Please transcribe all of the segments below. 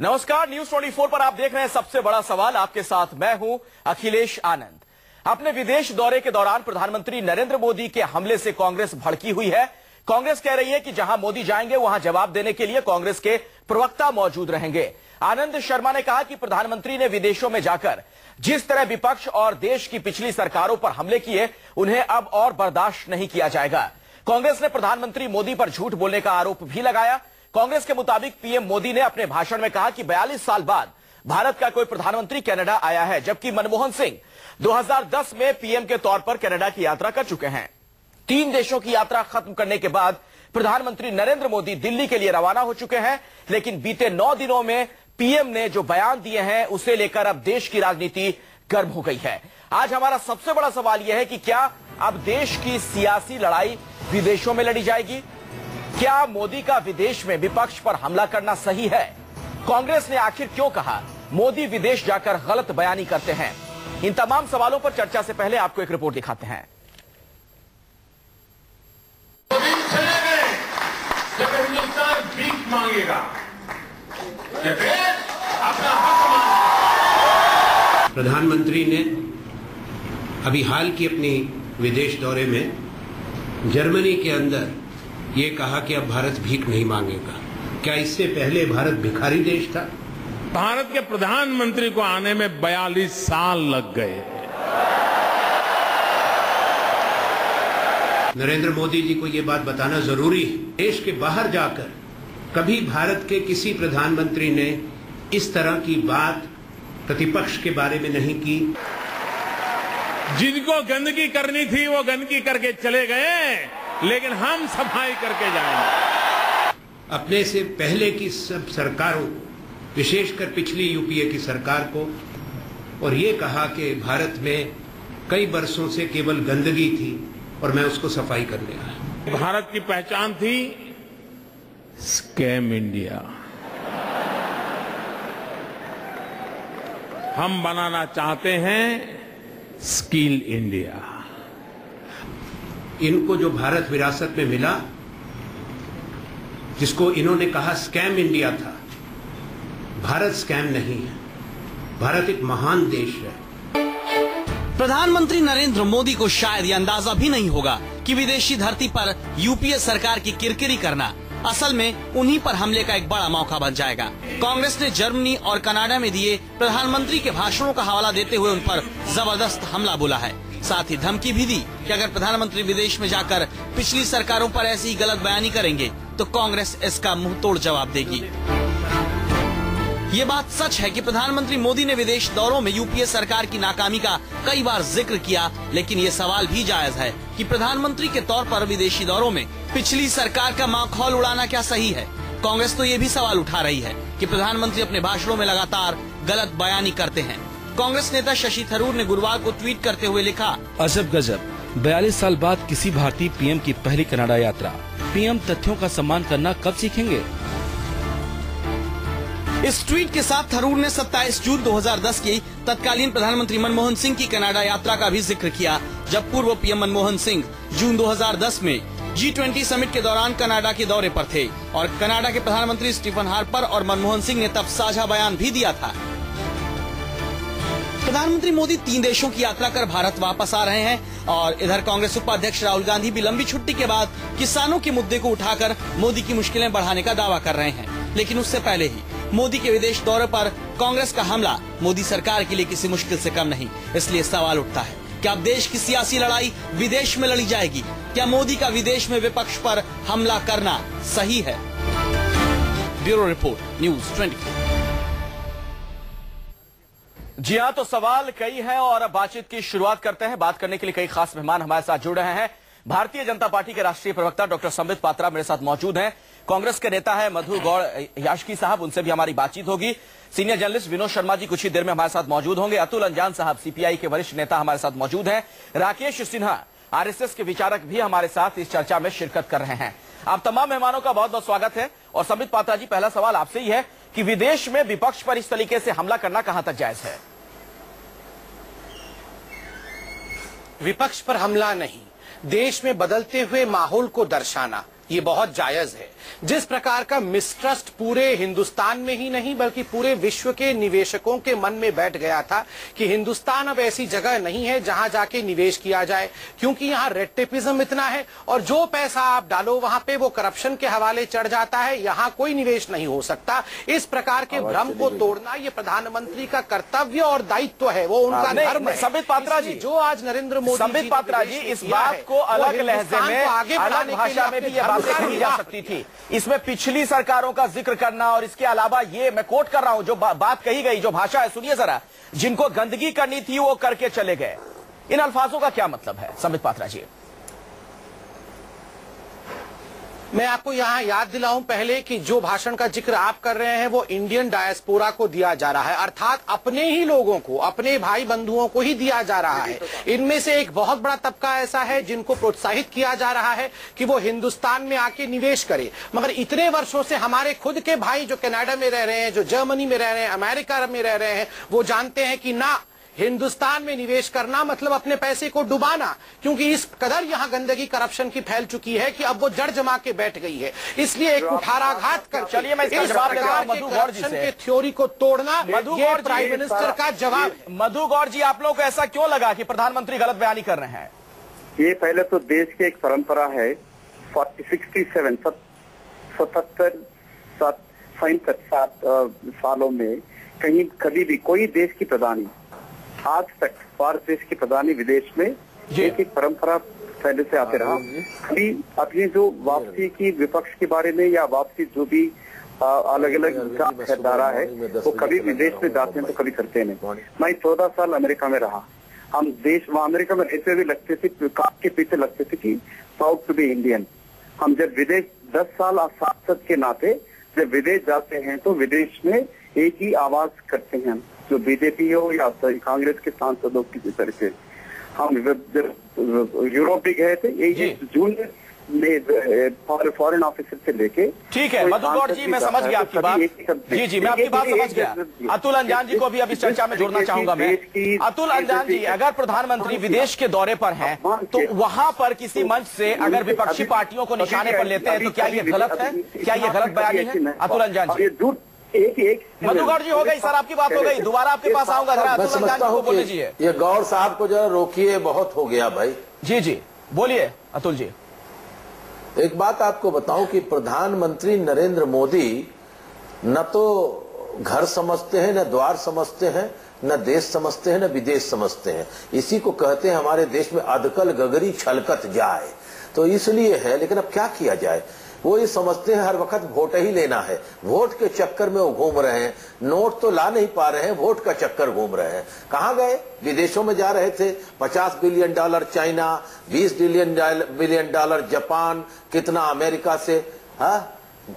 नमस्कार, न्यूज 24 पर आप देख रहे हैं सबसे बड़ा सवाल। आपके साथ मैं हूं अखिलेश आनंद। अपने विदेश दौरे के दौरान प्रधानमंत्री नरेंद्र मोदी के हमले से कांग्रेस भड़की हुई है। कांग्रेस कह रही है कि जहां मोदी जाएंगे वहां जवाब देने के लिए कांग्रेस के प्रवक्ता मौजूद रहेंगे। आनंद शर्मा ने कहा कि प्रधानमंत्री ने विदेशों में जाकर जिस तरह विपक्ष और देश की पिछली सरकारों पर हमले किए, उन्हें अब और बर्दाश्त नहीं किया जाएगा। कांग्रेस ने प्रधानमंत्री मोदी पर झूठ बोलने का आरोप भी लगाया। कांग्रेस के मुताबिक पीएम मोदी ने अपने भाषण में कहा कि 42 साल बाद भारत का कोई प्रधानमंत्री कनाडा आया है, जबकि मनमोहन सिंह 2010 में पीएम के तौर पर कनाडा की यात्रा कर चुके हैं। 3 देशों की यात्रा खत्म करने के बाद प्रधानमंत्री नरेंद्र मोदी दिल्ली के लिए रवाना हो चुके हैं, लेकिन बीते 9 दिनों में पीएम ने जो बयान दिए हैं उसे लेकर अब देश की राजनीति गर्म हो गई है। आज हमारा सबसे बड़ा सवाल यह है कि क्या अब देश की सियासी लड़ाई विदेशों में लड़ी जाएगी? क्या मोदी का विदेश में विपक्ष पर हमला करना सही है? कांग्रेस ने आखिर क्यों कहा मोदी विदेश जाकर गलत बयानी करते हैं? इन तमाम सवालों पर चर्चा से पहले आपको एक रिपोर्ट दिखाते हैं। चले गए जब हिंदुस्तान भीख मांगेगा, अपना हक मांगेगा। प्रधानमंत्री ने अभी हाल की अपनी विदेश दौरे में जर्मनी के अंदर ये कहा कि अब भारत भीख नहीं मांगेगा। क्या इससे पहले भारत भिखारी देश था? भारत के प्रधानमंत्री को आने में 42 साल लग गए। नरेंद्र मोदी जी को ये बात बताना जरूरी है। देश के बाहर जाकर कभी भारत के किसी प्रधानमंत्री ने इस तरह की बात प्रतिपक्ष के बारे में नहीं की। जिनको गंदगी करनी थी वो गंदगी करके चले गए, लेकिन हम सफाई करके जाएंगे। अपने से पहले की सब सरकारों, विशेषकर पिछली यूपीए की सरकार को, और ये कहा कि भारत में कई बरसों से केवल गंदगी थी और मैं उसको सफाई करने आया। भारत की पहचान थी स्कैम इंडिया। हम बनाना चाहते हैं स्किल इंडिया। इनको जो भारत विरासत में मिला, जिसको इन्होंने कहा स्कैम इंडिया था, भारत स्कैम नहीं है। भारत एक महान देश है। प्रधानमंत्री नरेंद्र मोदी को शायद ये अंदाजा भी नहीं होगा कि विदेशी धरती पर यूपीए सरकार की किरकिरी करना असल में उन्हीं पर हमले का एक बड़ा मौका बन जाएगा। कांग्रेस ने जर्मनी और कनाडा में दिए प्रधानमंत्री के भाषणों का हवाला देते हुए उन पर जबरदस्त हमला बोला है। साथ ही धमकी भी दी कि अगर प्रधानमंत्री विदेश में जाकर पिछली सरकारों पर ऐसी ही गलत बयानी करेंगे तो कांग्रेस इसका मुंह तोड़ जवाब देगी। ये बात सच है कि प्रधानमंत्री मोदी ने विदेश दौरों में यूपीए सरकार की नाकामी का कई बार जिक्र किया, लेकिन ये सवाल भी जायज है कि प्रधानमंत्री के तौर पर विदेशी दौरों में पिछली सरकार का माखौल उड़ाना क्या सही है? कांग्रेस तो ये भी सवाल उठा रही है कि प्रधानमंत्री अपने भाषणों में लगातार गलत बयानी करते हैं। कांग्रेस नेता शशि थरूर ने गुरुवार को ट्वीट करते हुए लिखा, अजब गजब, 42 साल बाद किसी भारतीय पीएम की पहली कनाडा यात्रा। पीएम तथ्यों का सम्मान करना कब सीखेंगे? इस ट्वीट के साथ थरूर ने 27 जून 2010 की तत्कालीन प्रधानमंत्री मनमोहन सिंह की कनाडा यात्रा का भी जिक्र किया, जब पूर्व पीएम मनमोहन सिंह जून 2010 में G20 समिट के दौरान कनाडा के दौरे पर थे और कनाडा के प्रधानमंत्री स्टीफन हार्पर और मनमोहन सिंह ने तब साझा बयान भी दिया था। प्रधानमंत्री मोदी 3 देशों की यात्रा कर भारत वापस आ रहे हैं और इधर कांग्रेस उपाध्यक्ष राहुल गांधी भी लंबी छुट्टी के बाद किसानों के मुद्दे को उठाकर मोदी की मुश्किलें बढ़ाने का दावा कर रहे हैं। लेकिन उससे पहले ही मोदी के विदेश दौरे पर कांग्रेस का हमला मोदी सरकार के लिए किसी मुश्किल से कम नहीं। इसलिए सवाल उठता है, क्या अब देश की सियासी लड़ाई विदेश में लड़ी जाएगी? क्या मोदी का विदेश में विपक्ष पर हमला करना सही है? Bureau report, news 24। जी हाँ, तो सवाल कई हैं और अब बातचीत की शुरुआत करते हैं। बात करने के लिए कई खास मेहमान हमारे साथ जुड़ रहे हैं। भारतीय जनता पार्टी के राष्ट्रीय प्रवक्ता डॉक्टर संबित पात्रा मेरे साथ मौजूद हैं। कांग्रेस के नेता है मधु गौड़ याशकी साहब, उनसे भी हमारी बातचीत होगी। सीनियर जर्नलिस्ट विनोद शर्मा जी कुछ ही देर में हमारे साथ मौजूद होंगे। अतुल अंजान साहब सीपीआई के वरिष्ठ नेता हमारे साथ मौजूद हैं। राकेश सिन्हा आरएसएस के विचारक भी हमारे साथ इस चर्चा में शिरकत कर रहे हैं। आप तमाम मेहमानों का बहुत बहुत स्वागत है। और संबित पात्रा जी, पहला सवाल आपसे ही है कि विदेश में विपक्ष पर इस तरीके से हमला करना कहां तक जायज है? विपक्ष पर हमला नहीं, देश में बदलते हुए माहौल को दर्शाना, ये बहुत जायज है। जिस प्रकार का मिसट्रस्ट पूरे हिंदुस्तान में ही नहीं बल्कि पूरे विश्व के निवेशकों के मन में बैठ गया था कि हिंदुस्तान अब ऐसी जगह नहीं है जहां जाके निवेश किया जाए, क्योंकि यहां रेड टेपिज्म इतना है और जो पैसा आप डालो वहां पे वो करप्शन के हवाले चढ़ जाता है, यहां कोई निवेश नहीं हो सकता। इस प्रकार के भ्रम को तोड़ना ये प्रधानमंत्री का कर्तव्य और दायित्व है, वो उनका धर्म है। संबित पात्रा जी, जो आज नरेंद्र मोदी संबित पात्रा जी, इस बात को अलग लहजे में, अलग भाषा में भी ये बातें कही जा सकती थी। इसमें पिछली सरकारों का जिक्र करना और इसके अलावा ये मैं कोट कर रहा हूं, जो बात कही गई, जो भाषा है, सुनिए जरा, जिनको गंदगी करनी थी वो करके चले गए। इन अल्फाजों का क्या मतलब है संबित पात्रा जी? मैं आपको यहां याद दिलाऊं पहले कि जो भाषण का जिक्र आप कर रहे हैं वो इंडियन डायस्पोरा को दिया जा रहा है, अर्थात अपने ही लोगों को, अपने भाई बंधुओं को ही दिया जा रहा है। इनमें से एक बहुत बड़ा तबका ऐसा है जिनको प्रोत्साहित किया जा रहा है कि वो हिंदुस्तान में आके निवेश करे, मगर इतने वर्षों से हमारे खुद के भाई जो कनाडा में रह रहे हैं, जो जर्मनी में रह रहे हैं, अमेरिका में रह रहे हैं, वो जानते हैं कि ना, हिंदुस्तान में निवेश करना मतलब अपने पैसे को डुबाना, क्योंकि इस कदर यहाँ गंदगी करप्शन की फैल चुकी है कि अब वो जड़ जमा के बैठ गई है। इसलिए एक कुठाराघात कर, चलिए मैं इसका जवाब लेता हूं मधु गौड़ जी से। थ्योरी को तोड़ना, ये प्राइम मिनिस्टर का जवाब। मधु गौड़ जी, आप लोगों को ऐसा क्यों लगा कि प्रधानमंत्री गलत बयानी कर रहे हैं? ये पहले तो देश की एक परंपरा है, 67 सालों में कहीं कभी भी कोई देश की प्रधानी, आज तक भारत देश की प्रधानी विदेश में, एक परंपरा पहले से आते रहा। अभी अपनी जो वापसी की विपक्ष के बारे में या वापसी जो भी अलग अलग धारा है, वो कभी विदेश में जाते हैं तो कभी करते नहीं। मैं 14 साल अमेरिका में रहा। हम देश वहाँ अमेरिका में रहते हुए लगते थे, काट के पीछे लगते थे कि प्राउड टू बी इंडियन। हम जब विदेश 10 साल सांसद के नाते जब विदेश जाते हैं तो विदेश में एक ही आवाज करते हैं, जो बीजेपी हो या कांग्रेस के सांसदों की तरह से। हम यूरोप भी गए थे, एक जून में फॉरेन ऑफिसर से लेके। ठीक है मधु गौड़ जी, मैं समझ गया आपकी बात। जी मैं आपकी बात समझ गया। अतुल अंजान जी को भी अब इस चर्चा में जोड़ना चाहूंगा मैं। अतुल अंजान जी, अगर प्रधानमंत्री विदेश के दौरे पर हैं तो वहां पर किसी मंच से अगर विपक्षी पार्टियों को निशाने पर लेते हैं तो क्या ये गलत है? क्या ये गलत बयानी है? अतुल अंजान जी। एक मधु गौड़ जी, हो गई सर आपकी बात हो गई, दोबारा आपके पास आऊंगा। मैं समझता हूँ बोल लीजिए, ये गौड़ साहब को जरा रोकिए, बहुत हो गया भाई। जी जी बोलिए अतुल जी। एक बात आपको बताऊं कि प्रधानमंत्री नरेंद्र मोदी न तो घर समझते हैं, न द्वार समझते हैं, न देश समझते हैं, न विदेश समझते हैं। इसी को कहते हैं हमारे देश में अधकल गगरी छलकत जाए, तो इसलिए है। लेकिन अब क्या किया जाए, वो ये समझते हैं हर वक्त वोट ही लेना है, वोट के चक्कर में वो घूम रहे हैं। नोट तो ला नहीं पा रहे हैं, वोट का चक्कर घूम रहे हैं। कहाँ गए? विदेशों में जा रहे थे। $50 बिलियन चाइना, $20 बिलियन जापान, कितना अमेरिका से।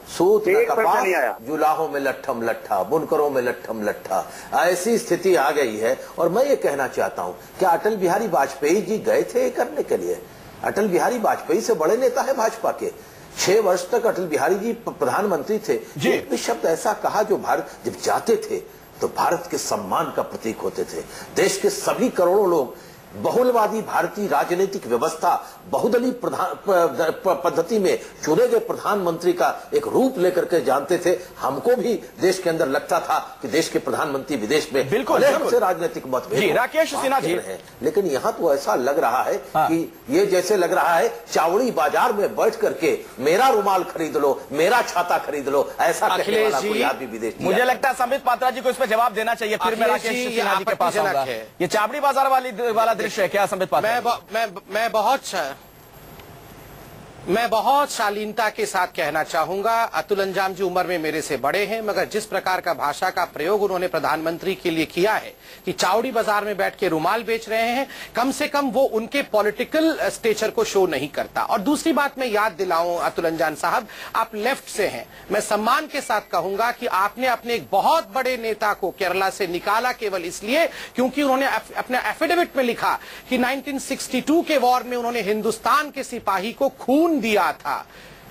सूत न कपास, जुलाहों में लट्ठम लट्ठा, बुनकरों में लट्ठम लट्ठा, ऐसी स्थिति आ गई है। और मैं ये कहना चाहता हूँ, क्या अटल बिहारी वाजपेयी जी गए थे ये करने के लिए? अटल बिहारी वाजपेयी से बड़े नेता है भाजपा के। 6 वर्ष तक अटल बिहारी जी प्रधानमंत्री थे। एक भी शब्द ऐसा कहा जो भारत जब जाते थे तो भारत के सम्मान का प्रतीक होते थे। देश के सभी करोड़ों लोग बहुलवादी भारतीय राजनीतिक व्यवस्था, बहुदलीय पद्धति में चुने गए प्रधानमंत्री का एक रूप लेकर के जानते थे। हमको भी देश के अंदर लगता था कि देश के प्रधानमंत्री विदेश में बिल्कुल हमसे राजनीतिक मतभेद, राकेश सिन्हा जी, लेकिन यहाँ तो ऐसा लग रहा है कि ये जैसे लग रहा है चावड़ी बाजार में बैठ करके मेरा रुमाल खरीद लो, मेरा छाता खरीद लो, ऐसा कहने वाला कोई आदमी विदेश। मुझे लगता है संबित पात्रा जी को इस पर जवाब देना चाहिए, फिर मैं राकेश सिन्हा जी के पास आऊंगा। ये चावड़ी बाजार वाला दृश्य है क्या संबित पात्रा? मैं बहुत शालीनता के साथ कहना चाहूंगा, अतुल अंजान जी उम्र में मेरे से बड़े हैं, मगर जिस प्रकार का भाषा का प्रयोग उन्होंने प्रधानमंत्री के लिए किया है कि चावड़ी बाजार में बैठ के रुमाल बेच रहे हैं, कम से कम वो उनके पॉलिटिकल स्टेचर को शो नहीं करता। और दूसरी बात मैं याद दिलाऊं अतुल अंजान साहब, आप लेफ्ट से हैं, मैं सम्मान के साथ कहूंगा कि आपने अपने एक बहुत बड़े नेता को केरला से निकाला केवल इसलिए क्योंकि उन्होंने अपने एफिडेविट में लिखा कि 1962 के वॉर में उन्होंने हिंदुस्तान के सिपाही को खून दिया था।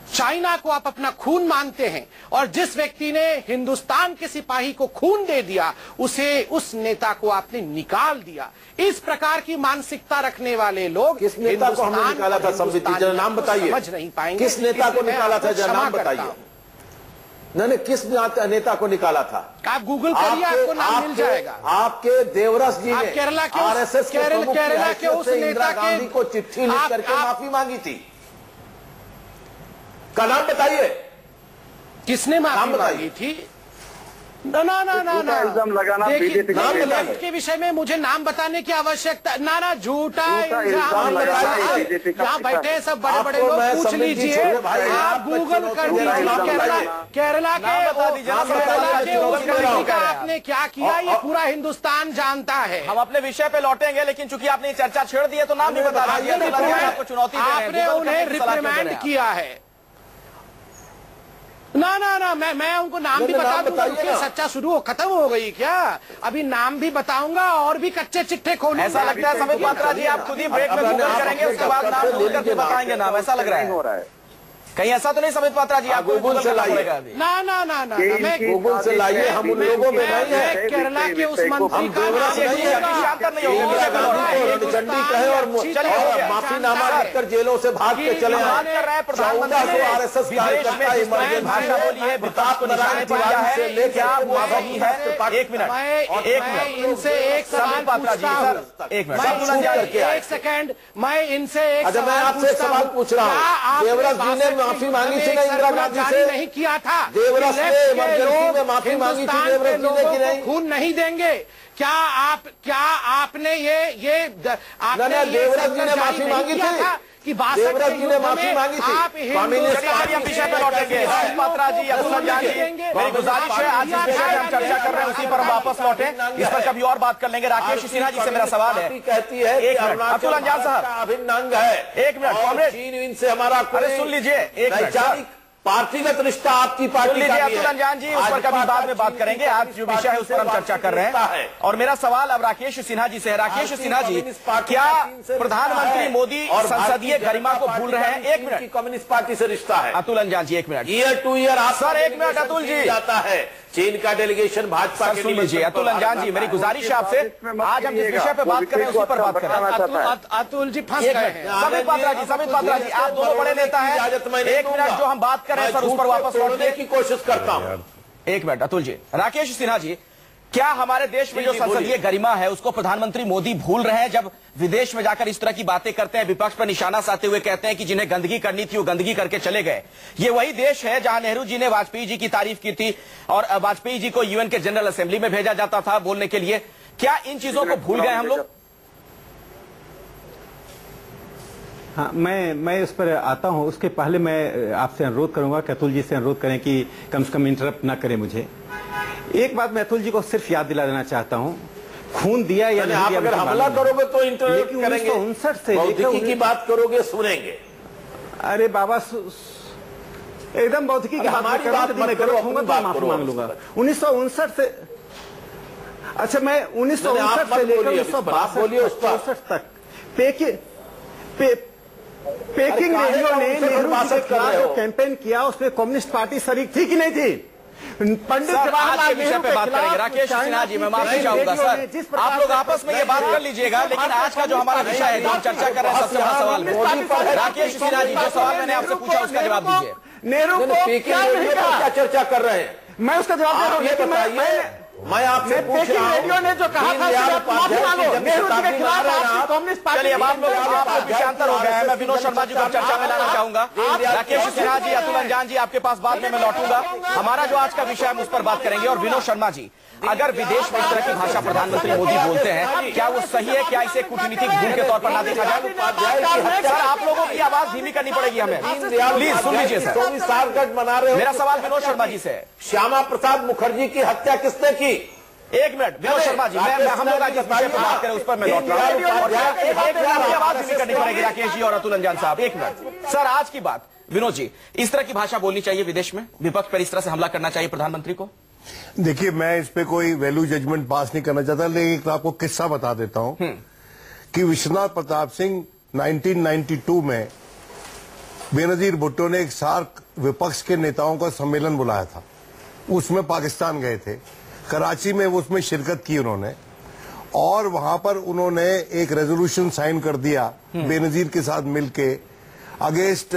चाइना को आप अपना खून मानते हैं और जिस व्यक्ति ने हिंदुस्तान के सिपाही को खून दे दिया उस नेता को आपने निकाल दिया। इस प्रकार की मानसिकता रखने वाले लोग किस नेता को हमने निकाला था? समझ नाम बताइए, समझ नहीं पाएंगे। किस नेता को निकाला था? जरा नाम बताइए। नहीं, किस नेता को निकाला था? आप गूगल करिए, आपको नाम मिल जाएगा। आपके देवरस जी ने केरला के आरएसएस केरला के उस नेता गांधी को चिट्ठी लिख करके माफी मांगी थी। का नाम बताइए, किसने माफी मांगी थी? ना इल्जाम लगाना बीजेपी के विषय में मुझे नाम बताने की आवश्यकता ना झूठा इल्जाम लगाना यहाँ बैठे सब बड़े बड़े लोग पूछ लीजिए, आप गूगल कर दीजिए केरला के उस मंत्री का आपने क्या किया, ये पूरा हिंदुस्तान जानता है। हम अपने विषय पे लौटेंगे, लेकिन चूंकि आपने चर्चा छेड़ दी है तो नाम नहीं बता रहा। आपको चुनौती आपने उन्हें रिप्रिमेंड किया है। ना मैं उनको नाम भी बता दूंगा। सच्चा शुरू हो खत्म हो गई क्या? अभी नाम भी बताऊंगा और भी कच्चे चिट्ठे खोलूंगा। ऐसा लगता है समित पात्रा जी आप खुद ही ब्रेक में गूगल करेंगे, उसके बाद नाम ढूंढ करके बताएंगे नाम, ऐसा लग रहा है। कहीं ऐसा तो नहीं समित पात्रा जी आप गूगल से लाइए? ना मैं गूगल से लाइए, हम उन लोगों में नहीं है। केरला के उस मंत्री का चंडी कहे और माफीनामा लिखकर जेलों से भाग के चले आए। प्रधानमंत्री आरएसएस भाषा बोली है, प्रताप नारायण तिवारी से लेकर एक मिनट इनसे एक सवाल पूछता हूँ। एक सेकंड, मैं इनसे एक मैं आपसे सवाल पूछ रहा हूँ। देवराज जी ने माफी मांगी थी ना इंदिरा गांधी से? नहीं किया था। देवराज ने इमरजेंसी में माफी मांगी थी देवराज जी ने कि नहीं? खून नहीं देंगे क्या आपने ये देवराज जी ने माफी मांगी थी कि देवराज जी ने माफी मांगी थी। विषय पे लौटेंगे। पात्रा जी, अब्दुल जान जी, मेरी गुजारिश है आज जिस विषय पे हम चर्चा कर रहे हैं उसी पर हम वापस लौटे, इस पर कभी और बात कर लेंगे। राकेश सिन्हा जी से मेरा सवाल है, कहती है एक मिनट अब्दुल अंजान साहब, अभिन्न अंग है। एक मिनट कॉमरेड, चीन से हमारा सुन लीजिए, एक मिनट पार्टीगत रिश्ता आपकी पार्टी लीजिए अब्दुल अंजान जी, उस पर कभी बाद में बात करेंगे। आज जो विषय है उस पर हम चर्चा कर रहे हैं और मेरा सवाल अब राकेश सिन्हा जी से है। राकेश सिन्हा जी, क्या प्रधानमंत्री मोदी संसदीय गरिमा को भूल रहे हैं? एक मिनट, कम्युनिस्ट पार्टी से रिश्ता है। अतुल अंजान जी एक minute, year two year sir एक मिनट अतुल जी जाता है चीन का डेलीगेशन भाजपा के। सुन लीजिए अतुल अंजान जी, मेरी गुजारिश है आपसे, आज हम जिस विषय पे बात कर रहे हैं उसी पर बात करें। अतुल जी फंस गए हैं। समित पात्रा जी आप दोनों बड़े नेता हैं, एक मिनट जो हम बात कर रहे हैं सर उस पर वापस लौटने की कोशिश करता हूं। एक मिनट अतुल जी। राकेश सिन्हा जी, क्या हमारे देश में जो संसदीय गरिमा है उसको प्रधानमंत्री मोदी भूल रहे हैं जब विदेश में जाकर इस तरह की बातें करते हैं, विपक्ष पर निशाना साधते हुए कहते हैं कि जिन्हें गंदगी करनी थी वो गंदगी करके चले गए? ये वही देश है जहां नेहरू जी ने वाजपेयी जी की तारीफ की थी और वाजपेयी जी को यूएन के जनरल असेंबली में भेजा जाता था बोलने के लिए। क्या इन चीजों को भूल गए हम लोग? हाँ, मैं इस पर आता हूं। उसके पहले मैं आपसे अनुरोध करूंगा कि अतुल जी से अनुरोध करें कि कम से कम इंटरप्ट ना करें मुझे। एक बात मैं अतुल जी को सिर्फ याद दिला देना चाहता हूं, खून दिया या नहीं दिया, अगर हमला करोगे तो इंटरप्ट करेंगे। 1959 से बौद्धिकी की बात करोगे सुनेंगे। अरे बाबा एकदम बौद्धिकी की हमारी बात मैं गलत होऊंगा तो माफी मांग लूंगा। 1959 से, अच्छा मैं 1959 से लेकर 1962 तक पेकिंग रेडियो ने नेहरू जी के खिलाफ जो कैंपेन किया उसमें कम्युनिस्ट पार्टी शरीक थी कि नहीं थी? पंडित जवाहरलाल नेहरू पे बात करेंगे। राकेश सिन्हा जी, मैं माफी चाहूंगा सर, आप लोग आपस में ये बात कर लीजिएगा, लेकिन आज का जो हमारा विषय है जो हम चर्चा कर रहे हैं सबसे बड़ा सवाल है। राकेश सिन्हा जी, जो सवाल मैंने आपसे पूछा उसका जवाब दीजिए। नेहरू को क्या चर्चा कर रहे हैं? मैं उसका जवाब दे रहा हूं। मैं आपसे पूछ रहा हूं, रेडियो ने जो कहा था माफी मांगो, नेहरू जी के खिलाफ कम्युनिस्ट पार्टी। चलिए अब आप लोग विषयांतर हो गए हैं। मैं विनोद शर्मा जी को चर्चा में लाना चाहूंगा। राकेश सिन्हा जी, अतुल अंजान जी, आपके पास बाद में मैं लौटूंगा। हमारा जो आज का विषय है उस पर बात करेंगे। और विनोद शर्मा जी, अगर विदेश में इस तरह की भाषा प्रधानमंत्री मोदी बोलते हैं, क्या वो सही है? क्या इसे कूटनीतिक भूल के तौर पर ना देखा जाए? सर आप लोगों की आवाज धीमी करनी पड़ेगी हमें, प्लीज सुन लीजिए सर। 24 सालगढ़ मना रहे हो। मेरा सवाल विनोद शर्मा जी से, श्यामा प्रसाद मुखर्जी की हत्या किसने की? एक मिनट विनोद शर्मा जी, हम लोग आज इस विषय पर बात करें उस पर मैं लौट रहा हूं। आवाज धीमी करनी पड़ेगी राकेश जी और अतुल अंजान साहब। एक मिनट सर, आज की बात विनोद जी, इस तरह की भाषा बोलनी चाहिए विदेश में? विपक्ष पर इस तरह से हमला करना चाहिए प्रधानमंत्री को? देखिए, मैं इस पे कोई वैल्यू जजमेंट पास नहीं करना चाहता, लेकिन एक आपको किस्सा बता देता हूं कि विश्वनाथ प्रताप सिंह 1992 में बेनजीर भुट्टो ने एक सार्क विपक्ष के नेताओं का सम्मेलन बुलाया था, उसमें पाकिस्तान गए थे, कराची में वो उसमें शिरकत की उन्होंने, और वहां पर उन्होंने एक रेजोल्यूशन साइन कर दिया बेनजीर के साथ मिलके against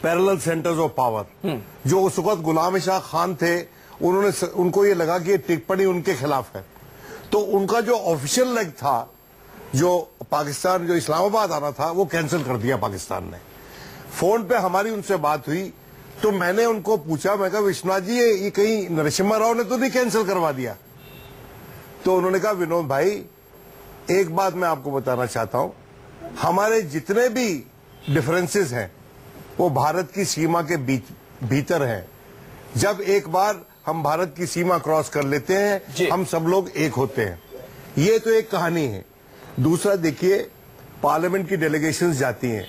parallel centres of power, जो उस वक्त गुलाम शाह खान थे। उनको ये लगा कि ये टिप्पणी उनके खिलाफ है, तो उनका जो ऑफिशियल लेग था, जो पाकिस्तान, जो इस्लामाबाद आना था, वो कैंसिल कर दिया पाकिस्तान ने। फोन पे हमारी उनसे बात हुई तो मैंने उनको पूछा, मैं कहा विश्वनाथ जी ये कहीं नरसिम्हा राव ने तो नहीं कैंसिल करवा दिया? तो उन्होंने कहा विनोद भाई एक बात मैं आपको बताना चाहता हूं, हमारे जितने भी डिफरेंसेस हैं वो भारत की सीमा के भीतर हैं। जब एक बार हम भारत की सीमा क्रॉस कर लेते हैं हम सब लोग एक होते हैं। ये तो एक कहानी है। दूसरा देखिए, पार्लियामेंट की डेलीगेशंस जाती हैं,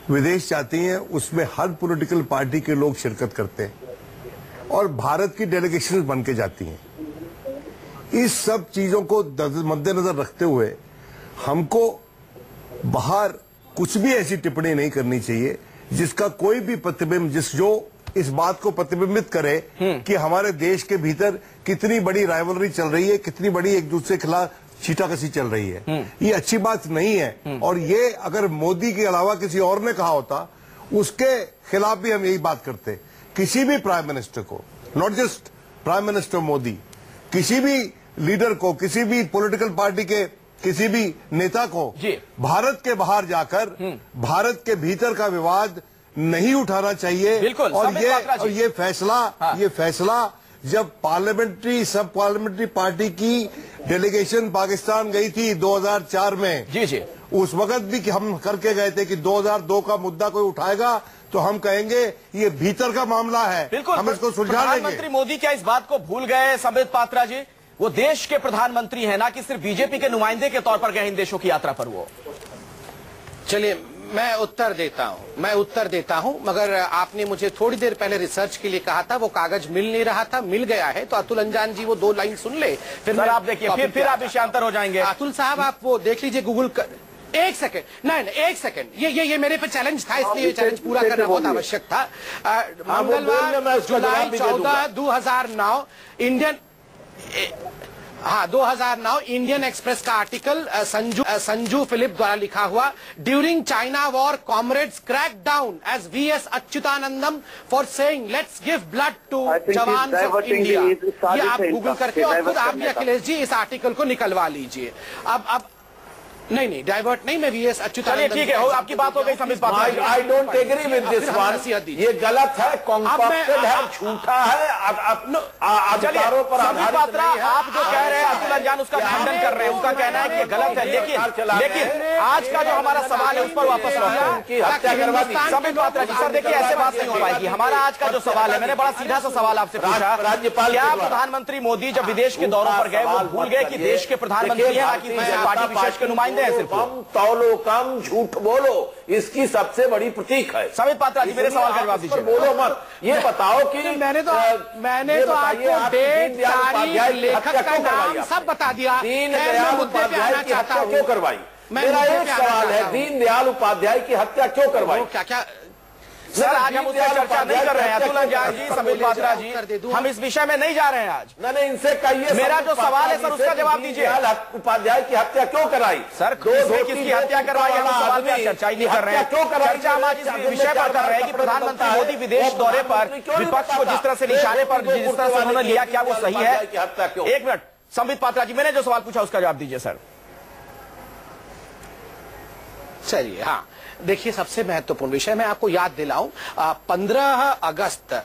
विदेश जाती हैं, उसमें हर पॉलिटिकल पार्टी के लोग शिरकत करते हैं और भारत की डेलीगेशंस बन के जाती हैं। इस सब चीजों को मद्देनजर रखते हुए हमको बाहर कुछ भी ऐसी टिप्पणी नहीं करनी चाहिए जिसका कोई भी प्रतिबिंब, जो इस बात को प्रतिबिंबित करे कि हमारे देश के भीतर कितनी बड़ी राइवलरी चल रही है, कितनी बड़ी एक दूसरे के खिलाफ छीटाकशी चल रही है। ये अच्छी बात नहीं है। और ये अगर मोदी के अलावा किसी और ने कहा होता, उसके खिलाफ भी हम यही बात करते। किसी भी प्राइम मिनिस्टर को, not just prime minister Modi, किसी भी लीडर को, किसी भी पॉलिटिकल पार्टी के किसी भी नेता को भारत के बाहर जाकर भारत के भीतर का विवाद नहीं उठाना चाहिए। और ये फैसला जब पार्लियामेंट्री, सब पार्लियामेंट्री पार्टी की डेलीगेशन पाकिस्तान गई थी 2004 में, उस वक्त भी हम करके गए थे कि 2002 का मुद्दा कोई उठाएगा तो हम कहेंगे ये भीतर का मामला है, हम इसको सुलझा लेंगे। प्रधानमंत्री मोदी क्या इस बात को भूल गए संबित पात्रा जी? वो देश के प्रधानमंत्री हैं, ना कि सिर्फ बीजेपी के नुमाइंदे के तौर पर गए इन देशों की यात्रा पर। वो चलिए मैं उत्तर देता हूं, मगर आपने मुझे थोड़ी देर पहले रिसर्च के लिए कहा था, वो कागज मिल नहीं रहा था, मिल गया है। तो अतुल अंजान जी वो 2 लाइन सुन ले, फिर आप देखिए, फिर आप विषयांतर हो जाएंगे। अतुल साहब आप वो देख लीजिए गूगल कर, एक सेकंड, नहीं एक सेकंड, ये मेरे पे चैलेंज था, इसलिए ये चैलेंज पूरा करना बहुत आवश्यक था। मंगलवार जुलाई 14, 2009 2009 इंडियन एक्सप्रेस का आर्टिकल संजू फिलिप द्वारा लिखा हुआ, during China war comrades crack down as VS Achuthanandan for saying let's give blood to jawan of India. ये आप गूगल करके और खुद आप भी अखिलेश जी इस आर्टिकल को निकलवा लीजिए। अब नहीं डाइवर्ट नहीं, मैं वीएस अच्युतानंदम। ठीक है, आपकी बात हो गई Sambit Patra. I don't agree with this one, ये गलत है, कॉम्पैक्टेड है, झूठा है, अधिकारों पर संबित पात्रा आप जो कह रहे हैं अतुल अंजान उसका खंडन कर रहे हैं, उनका कहना है कि ये गलत है। लेकिन आज का जो हमारा सवाल है उस पर वापस लौटते हैं। संबित पात्रा जी सर देखिए, ऐसे बात नहीं हो पाएगी। हमारा आज का जो सवाल है, मैंने बड़ा सीधा सा सवाल आपसे पूछा, क्या प्रधानमंत्री मोदी जब विदेश के दौरों पर गए वो भूल गए कि देश के प्रधानमंत्री है, ना कि पार्टी विशेष के नुमाइंदे? कम तौलो, कम झूठ बोलो, इसकी सबसे बड़ी प्रतीक है। संबित पात्रा जी मेरे सवाल का जवाब दीजिए। बोलो मत, ये बताओ कि मैंने तो आपको डेट, तारीख, लेखक का नाम सब बता दिया। दीनदयाल उपाध्याय की हत्या क्यों करवाई? मेरा एक सवाल है, दीनदयाल उपाध्याय की हत्या क्यों करवाई? क्या सर आज हम उससे चर्चा नहीं कर रहे हैं अतुल अंजान जी, संबित पात्रा जी, हम इस विषय में नहीं जा रहे हैं आज। नहीं इनसे कहिए, मेरा जो सवाल है सर उसका जवाब दीजिए। उपाध्याय की हत्या क्यों कराई? सर किसकी हत्या करवाई है, उस सवाल पर चर्चा ही नहीं कर रहे हैं। चर्चा हम आज इस विषय पर कर रहे हैं कि प्रधानमंत्री मोदी विदेश दौरे पर विपक्ष को जिस तरह से निशाने पर जिस तरह से उन्होंने लिया, क्या वो सही है? एक मिनट संबित पात्रा जी, मैंने जो सवाल पूछा उसका जवाब दीजिए सर। चलिए हाँ, देखिए सबसे महत्वपूर्ण विषय मैं आपको याद दिलाऊं, 15 अगस्त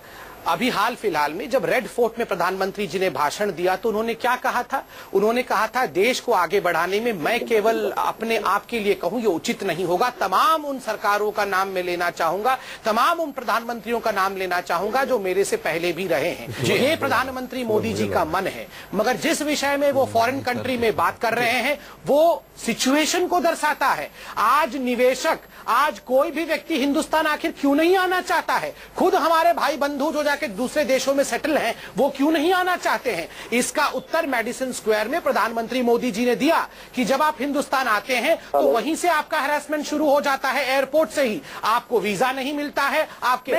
अभी हाल फिलहाल में जब रेड फोर्ट में प्रधानमंत्री जी ने भाषण दिया तो उन्होंने क्या कहा था? उन्होंने कहा था देश को आगे बढ़ाने में मैं केवल अपने आप के लिए कहूं ये उचित नहीं होगा, तमाम उन सरकारों का नाम मैं लेना चाहूंगा, तमाम उन प्रधानमंत्रियों का नाम लेना चाहूंगा जो मेरे से पहले भी रहे हैं। ये प्रधानमंत्री मोदी जी का मन है, मगर जिस विषय में वो फॉरेन कंट्री में बात कर रहे हैं वो सिचुएशन को दर्शाता है। आज निवेशक, आज कोई भी व्यक्ति हिंदुस्तान आखिर क्यों नहीं आना चाहता है? खुद हमारे भाई बंधु जो जाके दूसरे देशों में सेटल हैं, वो क्यों नहीं आना चाहते हैं? इसका उत्तर मेडिसिन स्क्वायर में प्रधानमंत्री मोदी जी ने दिया कि जब आप हिंदुस्तान आते हैं तो वहीं से आपका हैरेसमेंट शुरू हो जाता है, एयरपोर्ट से ही। आपको वीजा नहीं मिलता है, आपके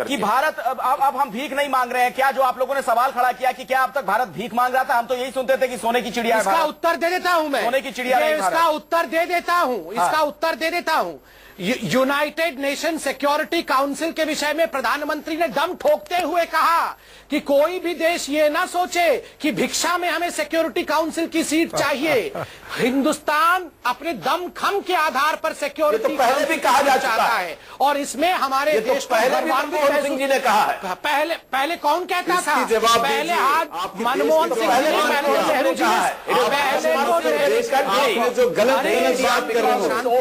कि भारत अब हम भीख नहीं मांग रहे हैं क्या? जो आप लोगों ने सवाल खड़ा किया कि क्या अब तक भारत भीख मांग रहा था, हम तो यही सुनते थे कि सोने की चिड़िया। इसका उत्तर दे देता हूं मैं, सोने की चिड़िया। इसका उत्तर दे देता हूं, यूनाइटेड नेशन सिक्योरिटी काउंसिल के विषय में प्रधानमंत्री ने दम ठोकते हुए कहा कि कोई भी देश ये ना सोचे कि भिक्षा में हमें सिक्योरिटी काउंसिल की सीट चाहिए। हिंदुस्तान अपने दमखम के आधार पर सिक्योरिटी पहले भी कहा जा चुका है और इसमें हमारे देश को मनमोहन सिंह जी ने कहा है। पहले कौन कहता था? पहले आज मनमोहन सिंह जी ने, नेहरू जी ने, जो गलत बात कर रहे हो